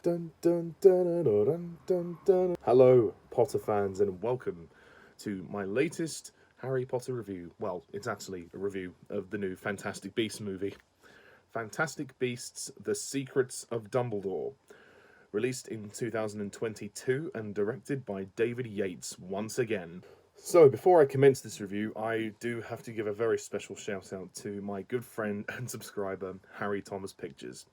Dun, dun, dun, dun, dun, dun, dun. Hello, Potter fans, and welcome to my latest Harry Potter review. Well, it's actually a review of the new Fantastic Beasts movie. Fantastic Beasts: The Secrets of Dumbledore. Released in 2022 and directed by David Yates once again. So, before I commence this review, I do have to give a very special shout out to my good friend and subscriber, Harry Thomas Pictures.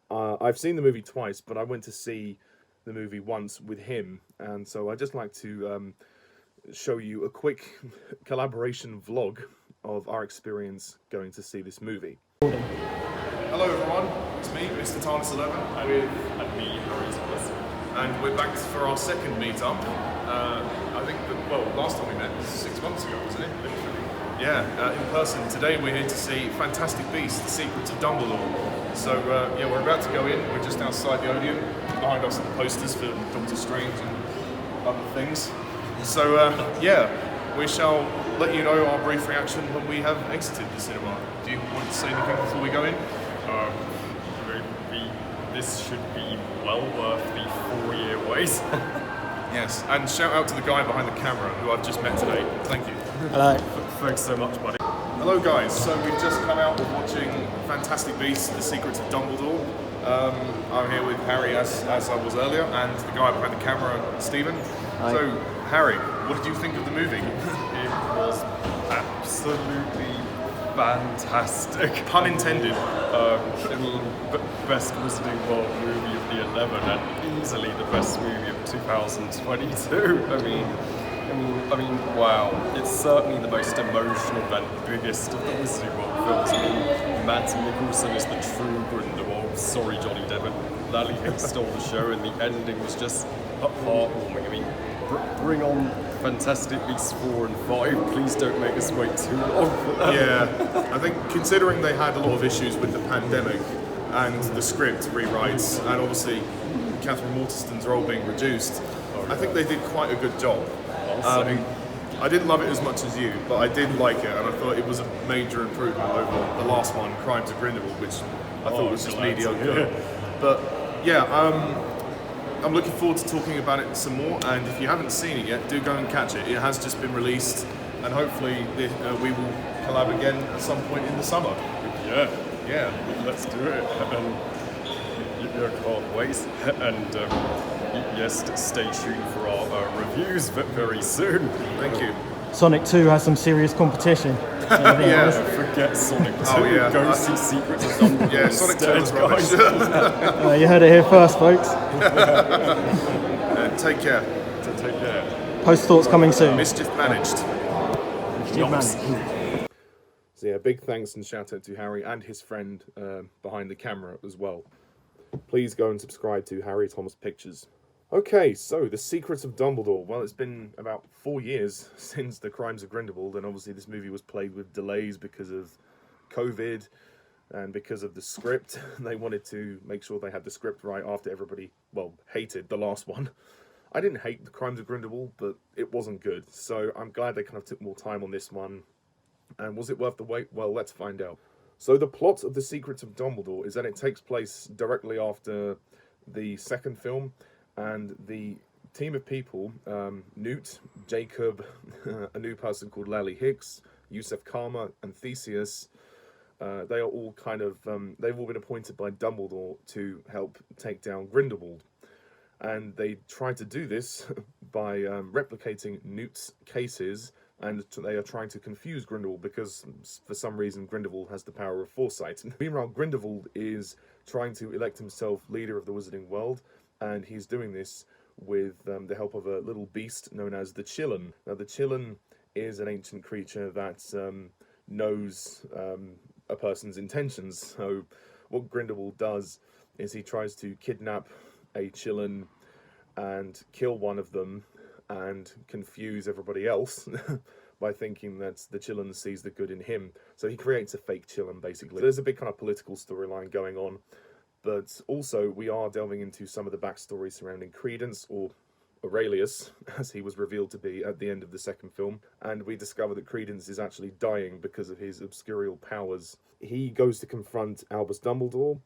I've seen the movie twice, but I went to see the movie once with him, and so I'd just like to show you a quick collaboration vlog of our experience going to see this movie. Hello everyone, it's me, Mr. Tarnis11, and me, Harry Thomas. and we're back for our second meet-up. I think last time we met was 6 months ago, wasn't it? Yeah, in person. Today we're here to see Fantastic Beasts: The Secrets of Dumbledore. So we're about to go in. We're just outside the Odeon. Behind us are the posters for Doctor Strange and other things. So we shall let you know our brief reaction when we have exited the cinema. Do you want to say anything before we go in? This should be well worth the 4-year wait. Yes, and shout out to the guy behind the camera who I've just met today. Thank you. Hello. Thanks so much, buddy. Hello guys, so we've just come out of watching Fantastic Beasts: The Secrets of Dumbledore. I'm here with Harry as I was earlier, and the guy behind the camera, Stephen. Hi. So, Harry, what did you think of the movie? It was absolutely fantastic. Pun intended. Best Wizarding World movie of the 11, and easily the best movie of 2022. I mean, wow! It's certainly the most emotional and biggest of the Wizarding World films. I mean, Matt Mikkelsen is the true Grindelwald. Sorry, Johnny Depp. Lally Hicks stole the show, and the ending was just heartwarming. I mean, bring on Fantastic Beasts 4 and 5. Please don't make us wait too long for that. Yeah, I think considering they had a lot of issues with the pandemic and the script rewrites, and obviously Katherine Waterston's role being reduced, I think they did quite a good job. I didn't love it as much as you, but I did like it, and I thought it was a major improvement over the last one, Crimes of Grindelwald, which I thought was just mediocre. But yeah, I'm looking forward to talking about it some more, and if you haven't seen it yet, do go and catch it. It has just been released, and hopefully we will collab again at some point in the summer. Yeah, let's do it. You can't wait. And yes, stay tuned for our reviews very soon. Thank you. Sonic 2 has some serious competition. Yeah. Forget Sonic 2. Oh, yeah. Go see Secrets of Dumbledore. Yeah, Sonic 2 is rubbish. You heard it here first, folks. Take care. Take care. Post thoughts coming soon. Mischief managed. Nice. So yeah, big thanks and shout out to Harry and his friend behind the camera as well. Please go and subscribe to Harry Thomas Pictures. Okay, so The Secrets of Dumbledore. Well, it's been about 4 years since The Crimes of Grindelwald, and obviously this movie was plagued with delays because of COVID and because of the script. They wanted to make sure they had the script right after everybody, hated the last one. I didn't hate The Crimes of Grindelwald, but it wasn't good. So I'm glad they kind of took more time on this one. And was it worth the wait? Well, let's find out. So the plot of The Secrets of Dumbledore is that it takes place directly after the second film, and the team of people, Newt, Jacob, a new person called Lally Hicks, Yusuf Karma, and Theseus, they are all they've all been appointed by Dumbledore to help take down Grindelwald. And they try to do this by replicating Newt's cases, and they are trying to confuse Grindelwald because, for some reason, Grindelwald has the power of foresight. Meanwhile, Grindelwald is trying to elect himself leader of the Wizarding World, and he's doing this with the help of a little beast known as the Chillen. Now, the Chillen is an ancient creature that knows a person's intentions. So what Grindelwald does is he tries to kidnap a Chillen and kill one of them and confuse everybody else by thinking that the Chillen sees the good in him. So he creates a fake Chillen, basically. There's a big kind of political storyline going on, but also we are delving into some of the backstory surrounding Credence, or Aurelius, as he was revealed to be at the end of the second film, and we discover that Credence is actually dying because of his obscurial powers. He goes to confront Albus Dumbledore,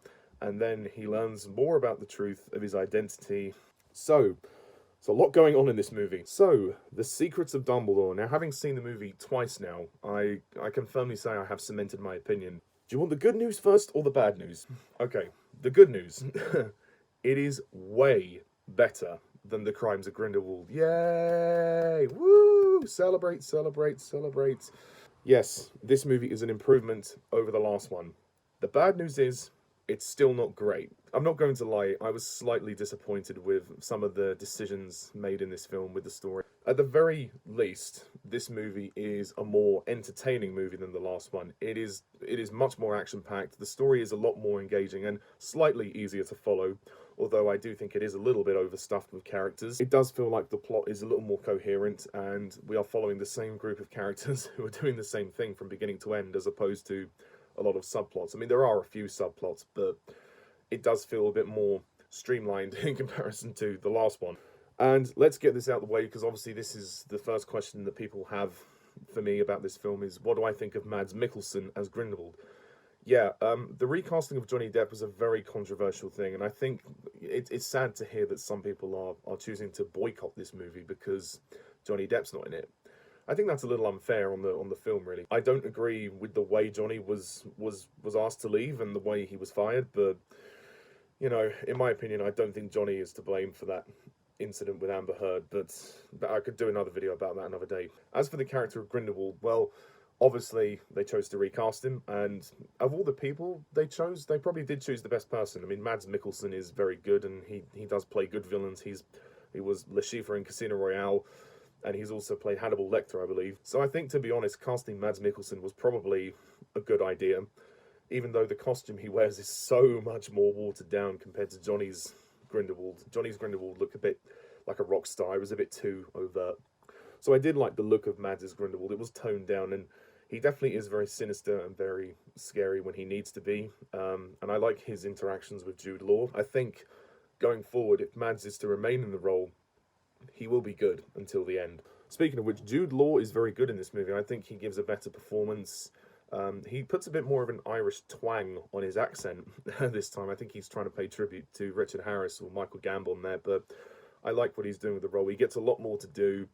and then he learns more about the truth of his identity. So, there's a lot going on in this movie. So, The Secrets of Dumbledore. Now, having seen the movie twice now, I can firmly say I have cemented my opinion. Do you want the good news first or the bad news? Okay, the good news. It is way better than The Crimes of Grindelwald. Yay! Woo! Celebrate, celebrate, celebrate. Yes, this movie is an improvement over the last one. The bad news is, it's still not great. I'm not going to lie, I was slightly disappointed with some of the decisions made in this film with the story. At the very least, this movie is a more entertaining movie than the last one. It is much more action-packed, the story is a lot more engaging and slightly easier to follow, although I do think it is a little bit overstuffed with characters. It does feel like the plot is a little more coherent, and we are following the same group of characters who are doing the same thing from beginning to end, as opposed to a lot of subplots. I mean, there are a few subplots, but it does feel a bit more streamlined in comparison to the last one. And let's get this out of the way, because obviously this is the first question that people have for me about this film is, what do I think of Mads Mikkelsen as Grindelwald? Yeah, the recasting of Johnny Depp was a very controversial thing, and I think it's sad to hear that some people are choosing to boycott this movie because Johnny Depp's not in it. I think that's a little unfair on the film, really. I don't agree with the way Johnny was asked to leave and the way he was fired, but, you know, in my opinion, I don't think Johnny is to blame for that incident with Amber Heard, but I could do another video about that another day. As for the character of Grindelwald, well, obviously they chose to recast him, and of all the people they chose, they probably did choose the best person. I mean, Mads Mikkelsen is very good, and he does play good villains. He was Le Chiffre in Casino Royale, and he's also played Hannibal Lecter, I believe. So I think, to be honest, casting Mads Mikkelsen was probably a good idea, even though the costume he wears is so much more watered down compared to Johnny's Grindelwald. Johnny's Grindelwald looked a bit like a rock star. It was a bit too overt. So I did like the look of Mads' Grindelwald. It was toned down, and he definitely is very sinister and very scary when he needs to be. And I like his interactions with Jude Law. I think, going forward, if Mads is to remain in the role, he will be good until the end. Speaking of which, Jude Law is very good in this movie. I think he gives a better performance. He puts a bit more of an Irish twang on his accent this time. I think he's trying to pay tribute to Richard Harris or Michael Gambon there, but I like what he's doing with the role. He gets a lot more to do,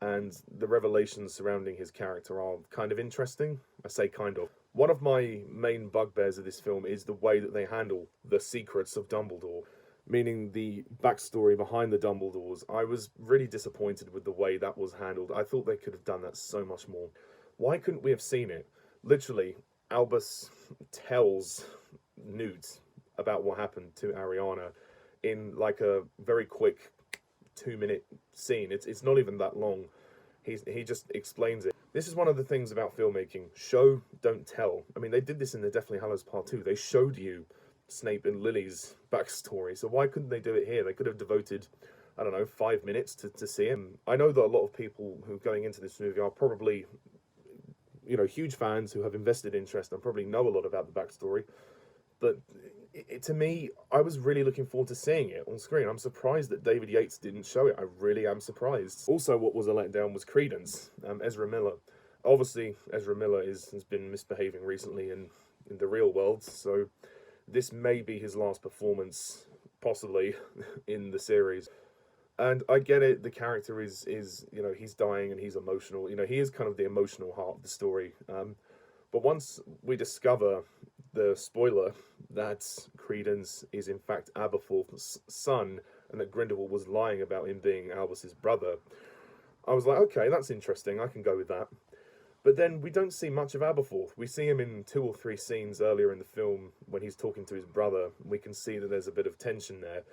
and the revelations surrounding his character are kind of interesting. I say kind of. One of my main bugbears of this film is the way that they handle the secrets of Dumbledore, meaning the backstory behind the Dumbledores. I was really disappointed with the way that was handled. I thought they could have done that so much more. Why couldn't we have seen it? Literally, Albus tells Newt about what happened to Ariana in like a very quick 2-minute scene. It's not even that long. He just explains it. This is one of the things about filmmaking. Show, don't tell. I mean, they did this in the Deathly Hallows Part 2. They showed you Snape and Lily's backstory, so why couldn't they do it here? They could have devoted, I don't know, 5 minutes to see him. I know that a lot of people who are going into this movie are probably, you know, huge fans who have invested interest and probably know a lot about the backstory, but to me, I was really looking forward to seeing it on screen. I'm surprised that David Yates didn't show it. I really am surprised. Also, what was a letdown was Credence, Ezra Miller. Obviously, Ezra Miller has been misbehaving recently in the real world, so this may be his last performance, possibly, in the series. And I get it, the character is you know, he's dying and he's emotional. You know, he is kind of the emotional heart of the story. But once we discover the spoiler that Credence is in fact Aberforth's son, and that Grindelwald was lying about him being Albus's brother, I was like, okay, that's interesting, I can go with that. But then we don't see much of Aberforth. We see him in 2 or 3 scenes earlier in the film when he's talking to his brother. We can see that there's a bit of tension there.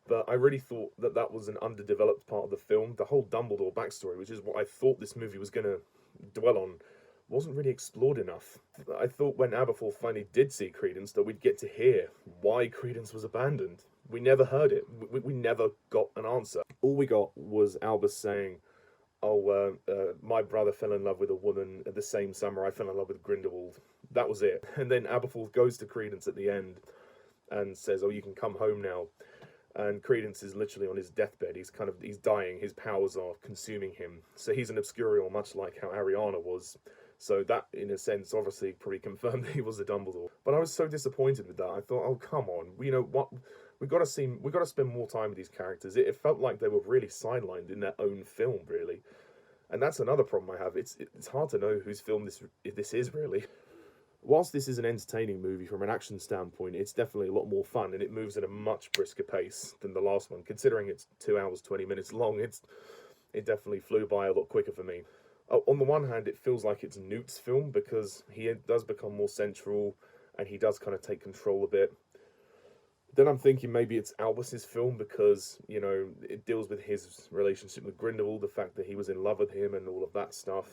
But I really thought that that was an underdeveloped part of the film. The whole Dumbledore backstory, which is what I thought this movie was going to dwell on, wasn't really explored enough. I thought when Aberforth finally did see Credence that we'd get to hear why Credence was abandoned. We never heard it. We never got an answer. All we got was Albus saying, oh, my brother fell in love with a woman at the same summer I fell in love with Grindelwald. That was it. And then Aberforth goes to Credence at the end and says, oh, you can come home now. And Credence is literally on his deathbed. He's dying. His powers are consuming him. So he's an obscurial, much like how Ariana was. So that, in a sense, obviously probably confirmed that he was a Dumbledore. But I was so disappointed with that. I thought, oh, come on. You know what? We got to spend more time with these characters. It felt like they were really sidelined in their own film, really. And that's another problem I have. It's hard to know whose film this is, really. Whilst this is an entertaining movie from an action standpoint, it's definitely a lot more fun, and it moves at a much brisker pace than the last one. Considering it's 2 hours, 20 minutes long, it definitely flew by a lot quicker for me. On the one hand, it feels like it's Newt's film, because he does become more central, and he does kind of take control a bit. Then I'm thinking maybe it's Albus's film, because, you know, it deals with his relationship with Grindelwald, the fact that he was in love with him and all of that stuff.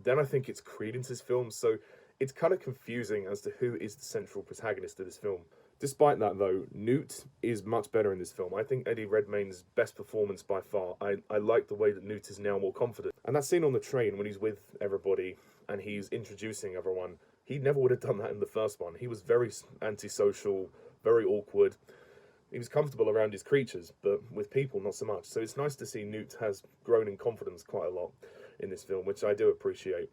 Then I think it's Credence's film, so it's kind of confusing as to who is the central protagonist of this film. Despite that, though, Newt is much better in this film. I think Eddie Redmayne's best performance by far. I like the way that Newt is now more confident. And that scene on the train when he's with everybody and he's introducing everyone, he never would have done that in the first one. He was very antisocial, very awkward. He was comfortable around his creatures, but with people, not so much. So it's nice to see Newt has grown in confidence quite a lot in this film, which I do appreciate.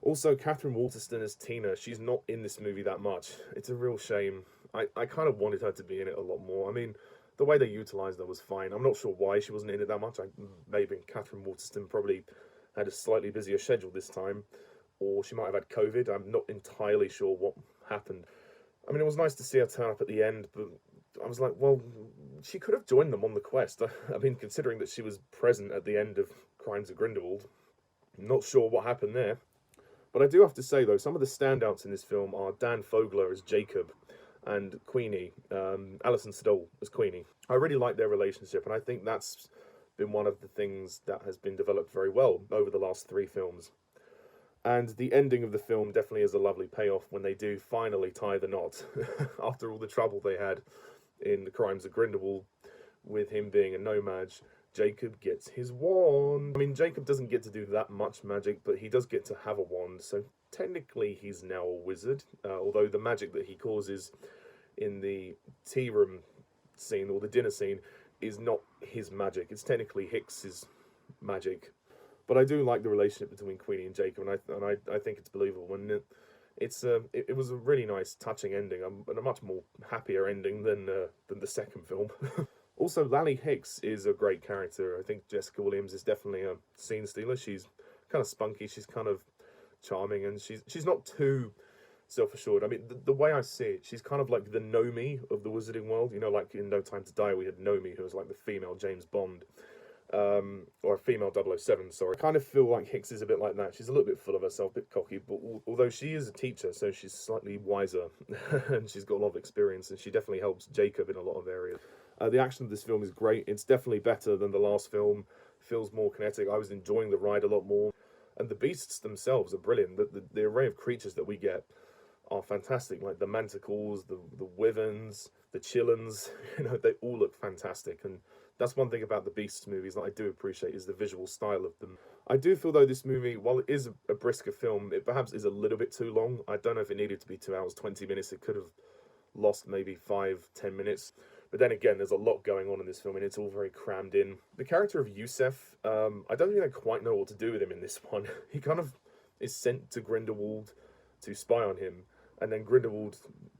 Also, Katherine Waterston as Tina, she's not in this movie that much. It's a real shame. I kind of wanted her to be in it a lot more. I mean, the way they utilised her was fine. I'm not sure why she wasn't in it that much. Maybe Katherine Waterston probably had a slightly busier schedule this time, or she might have had COVID. I'm not entirely sure what happened. I mean, it was nice to see her turn up at the end, but I was like, well, she could have joined them on the quest. I mean, considering that she was present at the end of Crimes of Grindelwald, I'm not sure what happened there. But I do have to say, though, some of the standouts in this film are Dan Fogler as Jacob and Queenie, Alison Sudol as Queenie. I really like their relationship, and I think that's been one of the things that has been developed very well over the last 3 films. And the ending of the film definitely is a lovely payoff when they do finally tie the knot after all the trouble they had in the Crimes of Grindelwald with him being a no-mage. Jacob gets his wand. I mean, Jacob doesn't get to do that much magic, but he does get to have a wand, so technically he's now a wizard, although the magic that he causes in the tea room scene, or the dinner scene, is not his magic. It's technically Hicks's magic. But I do like the relationship between Queenie and Jacob, and I think it's believable. And it was a really nice, touching ending, and a much more happier ending than the second film. Also, Lally Hicks is a great character. I think Jessica Williams is definitely a scene stealer. She's kind of spunky, she's kind of charming, and she's not too self-assured. I mean, the way I see it, she's kind of like the Nomi of the wizarding world. You know, like in No Time to Die, we had Nomi, who was like the female James Bond. Or a female 007, sorry. I kind of feel like Hicks is a bit like that. She's a little bit full of herself, a bit cocky, but although she is a teacher, so she's slightly wiser, and she's got a lot of experience, and she definitely helps Jacob in a lot of areas. The action of this film is great. It's definitely better than the last film. Feels more kinetic. I was enjoying the ride a lot more. And the beasts themselves are brilliant. The array of creatures that we get are fantastic. Like the manticores, the wyverns, the chillins, you know, they all look fantastic. And that's one thing about the Beasts movies that I do appreciate, is the visual style of them. I do feel, though, this movie, while it is a brisker film, it perhaps is a little bit too long. I don't know if it needed to be 2 hours, 20 minutes. It could have lost maybe 5-10 minutes. But then again, there's a lot going on in this film, and it's all very crammed in. The character of Yusef, I don't think I quite know what to do with him in this one. He kind of is sent to Grindelwald to spy on him, and then Grindelwald,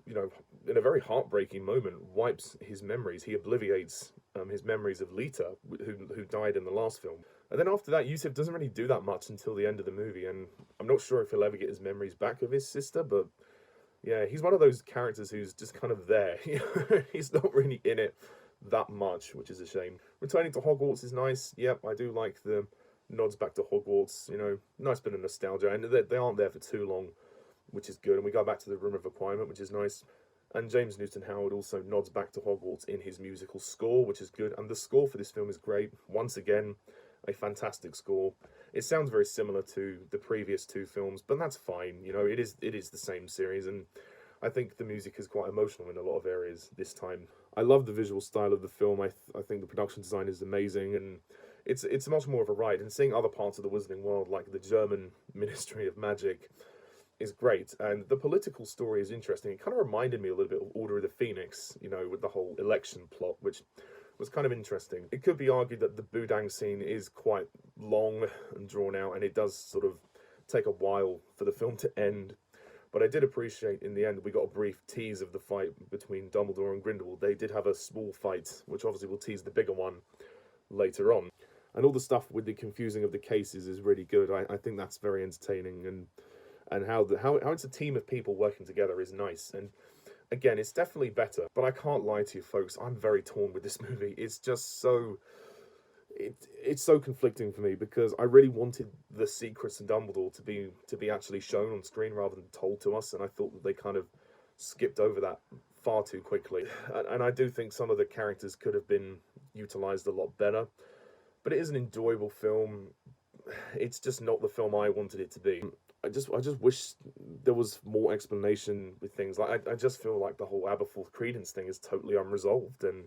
you know, in a very heartbreaking moment, wipes his memories. He obliviates his memories of Lita, who died in the last film. And then after that, Yusef doesn't really do that much until the end of the movie, and I'm not sure if he'll ever get his memories back of his sister, but yeah, he's one of those characters who's just kind of there. He's not really in it that much, which is a shame. Returning to Hogwarts is nice. Yep, I do like the nods back to Hogwarts. You know, nice bit of nostalgia, and they aren't there for too long, which is good. And we go back to the Room of Requirement, which is nice. And James Newton Howard also nods back to Hogwarts in his musical score, which is good. And the score for this film is great. Once again, a fantastic score. It sounds very similar to the previous 2 films, but that's fine. You know, it is the same series, and I think the music is quite emotional in a lot of areas this time. I love the visual style of the film. I think the production design is amazing, and it's much more of a ride. And seeing other parts of the Wizarding world, like the German Ministry of Magic, is great. And the political story is interesting. It kind of reminded me a little bit of Order of the Phoenix, you know, with the whole election plot, which was kind of interesting. It could be argued that the Budang scene is quite long and drawn out, and it does sort of take a while for the film to end. But I did appreciate in the end we got a brief tease of the fight between Dumbledore and Grindelwald. They did have a small fight, which obviously will tease the bigger one later on. And all the stuff with the confusing of the cases is really good. I think that's very entertaining, and how it's a team of people working together is nice. And again, it's definitely better. But I can't lie to you, folks. I'm very torn with this movie. It's just so... It's so conflicting for me, because I really wanted the secrets of Dumbledore to be actually shown on screen rather than told to us, and I thought that they kind of skipped over that far too quickly. And I do think some of the characters could have been utilised a lot better, but it is an enjoyable film. It's just not the film I wanted it to be. I just wish there was more explanation with things. Like I just feel like the whole Aberforth Credence thing is totally unresolved, and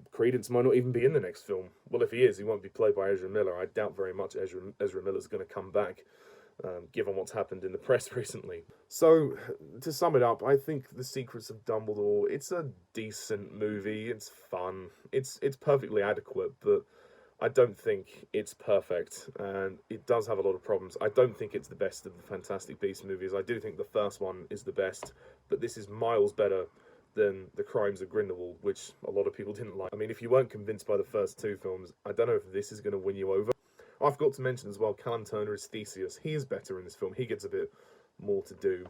Credence might not even be in the next film. Well, if he is, he won't be played by Ezra Miller. I doubt very much Ezra Miller's going to come back, given what's happened in the press recently. So, to sum it up, I think The Secrets of Dumbledore, it's a decent movie. It's fun. It's perfectly adequate, but I don't think it's perfect, and it does have a lot of problems. I don't think it's the best of the Fantastic Beasts movies. I do think the first one is the best, but this is miles better than The Crimes of Grindelwald, which a lot of people didn't like. I mean, if you weren't convinced by the first two films, I don't know if this is going to win you over. I forgot to mention as well, Callum Turner is Theseus. He is better in this film. He gets a bit more to do,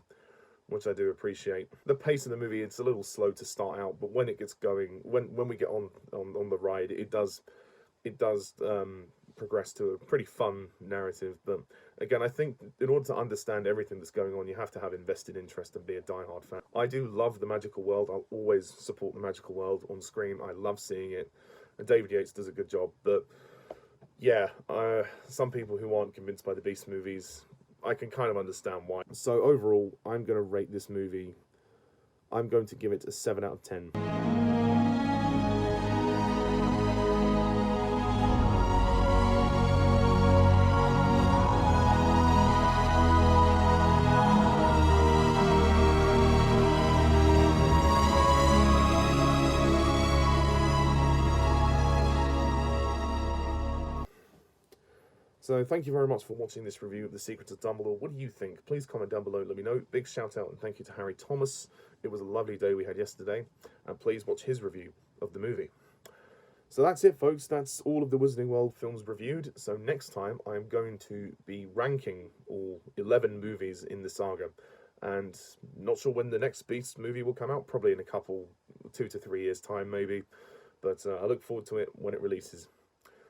which I do appreciate. The pace of the movie, it's a little slow to start out, but when it gets going, when we get on the ride, it does progress to a pretty fun narrative. But again, I think in order to understand everything that's going on, you have to have invested interest and be a diehard fan. I do love the magical world. I'll always support the magical world on screen. I love seeing it, and David Yates does a good job. But yeah, some people who aren't convinced by the Beast movies, I can kind of understand why. So overall, I'm going to rate this movie, I'm going to give it a 7 out of 10. So thank you very much for watching this review of The Secrets of Dumbledore. What do you think? Please comment down below, let me know. Big shout out and thank you to Harry Thomas. It was a lovely day we had yesterday. And please watch his review of the movie. So that's it, folks. That's all of the Wizarding World films reviewed. So next time I'm going to be ranking all 11 movies in the saga. And not sure when the next Beast movie will come out. Probably in a couple, 2 to 3 years time maybe. But I look forward to it when it releases.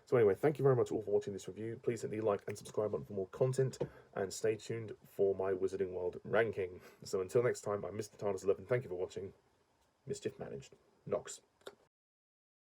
So anyway, thank you very much all for watching this review. Please hit the like and subscribe button for more content, and stay tuned for my Wizarding World ranking. So until next time, I'm Mr. TARDIS11. Thank you for watching. Mischief managed. Nox.